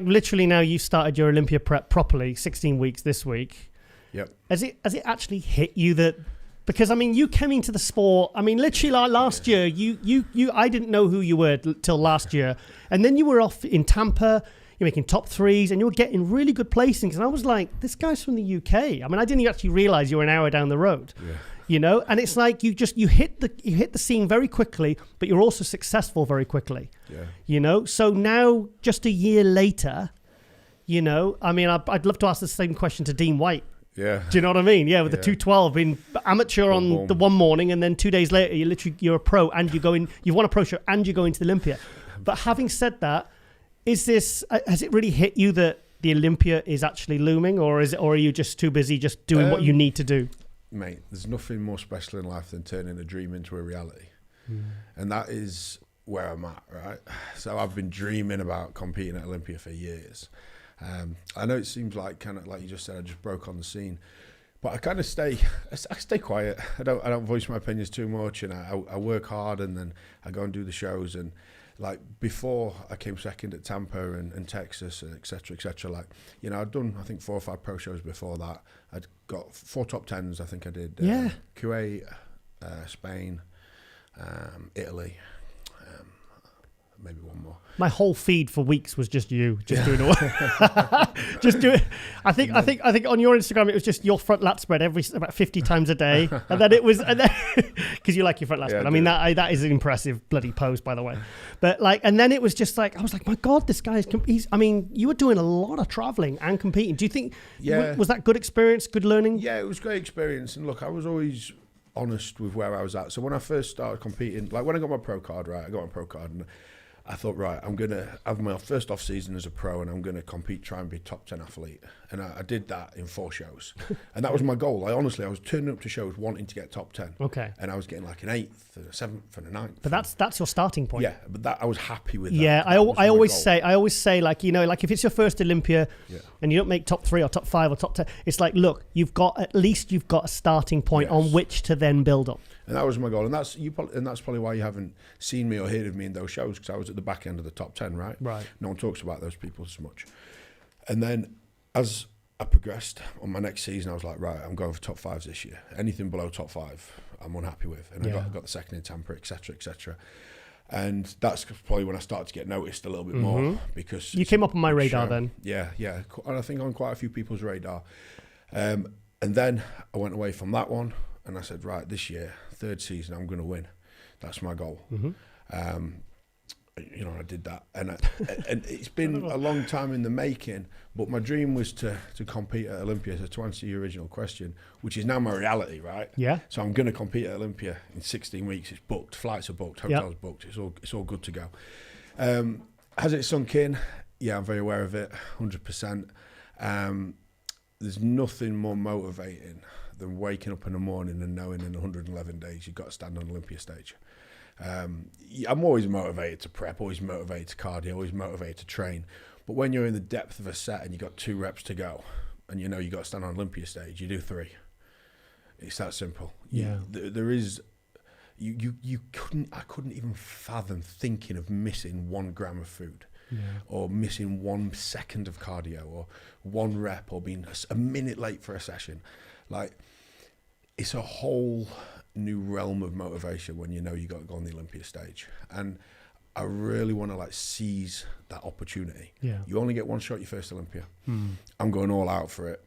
literally now you started your Olympia prep properly, 16 weeks this week. Yep. Has it actually hit you that, because I mean, you came into the sport, I mean, literally like last year, I didn't know who you were till last year. And then you were off in Tampa, you're making top threes and you were getting really good placings. And I was like, this guy's from the UK. I mean, I didn't actually realize you were an hour down the road. Yeah. You know, and it's like you hit the scene very quickly, but you're also successful very quickly. Yeah. You know, so now just a year later, you know, I mean, I'd love to ask the same question to Dean White. Yeah. Do you know what I mean? Yeah, with the 212 being amateur on the one morning, and then 2 days later you're a pro and you've won a pro show and you're going to the Olympia. But having said that, has it really hit you that the Olympia is actually looming, or are you just too busy just doing what you need to do? Mate, there's nothing more special in life than turning a dream into a reality. And that is where I'm at, right? So I've been dreaming about competing at Olympia for years. I know it seems like, kind of like you just said, I just broke on the scene, but I kind of stay quiet. I don't voice my opinions too much, and I work hard, and then I go and do the shows. And like before I came second at Tampa and Texas, et cetera, like, you know, I'd done, I think 4 or 5 pro shows before that. I'd got 4 top 10s, I think I did. Currey, Spain, Italy, maybe one more. My whole feed for weeks was just you, just doing it. Just do it. I think on your Instagram it was just your front lat spread about 50 times a day, and then it was, because you like your front lat spread. I mean that is an impressive bloody pose, by the way. But like, and then it was just like I was like, my God, this guy is. I mean, you were doing a lot of traveling and competing. Do you think? Was that good experience? Good learning? Yeah, it was great experience. And look, I was always honest with where I was at. So when I first started competing, like when I got my pro card, right, and I thought, right, I'm going to have my first off season as a pro and I'm going to compete, try and be top 10 athlete. And I did that in 4 shows. And that was my goal. I was turning up to shows wanting to get top 10. Okay. And I was getting like an 8th, a 7th and a 9th. But that's your starting point. Yeah, but I was happy with that. Yeah, I always say like, you know, like if it's your first Olympia and you don't make top 3 or top 5 or top 10, it's like, look, at least you've got a starting point on which to then build up. And that was my goal, and that's probably why you haven't seen me or heard of me in those shows, because I was at the back end of the top 10, right? Right. No one talks about those people as much. And then as I progressed on my next season, I was like, right, I'm going for top 5s this year. Anything below top 5, I'm unhappy with. And I got the second in Tampa, etc. And that's probably when I started to get noticed a little bit more, because you came up on my radar then. Yeah, and I think on quite a few people's radar. And then I went away from that one. And I said, right, this year, 3rd season, I'm going to win. That's my goal. You know, I did that. And it's been a long time in the making, but my dream was to compete at Olympia. So to answer your original question, which is now my reality, right? Yeah. So I'm going to compete at Olympia in 16 weeks. It's booked. Flights are booked. Hotels booked. It's all good to go. Has it sunk in? Yeah, I'm very aware of it, 100%. There's nothing more motivating than waking up in the morning and knowing in 111 days you've got to stand on Olympia stage. I'm always motivated to prep, always motivated to cardio, always motivated to train. But when you're in the depth of a set and you've got 2 reps to go and you know you've got to stand on Olympia stage, you do 3. It's that simple. Yeah. There is... I couldn't even fathom thinking of missing 1 gram of food. Yeah. Or missing 1 second of cardio, or 1 rep, or being a minute late for a session. Like, it's a whole new realm of motivation when you know you got to go on the Olympia stage. And I really want to like seize that opportunity. Yeah. You only get 1 shot at your first Olympia. I'm going all out for it.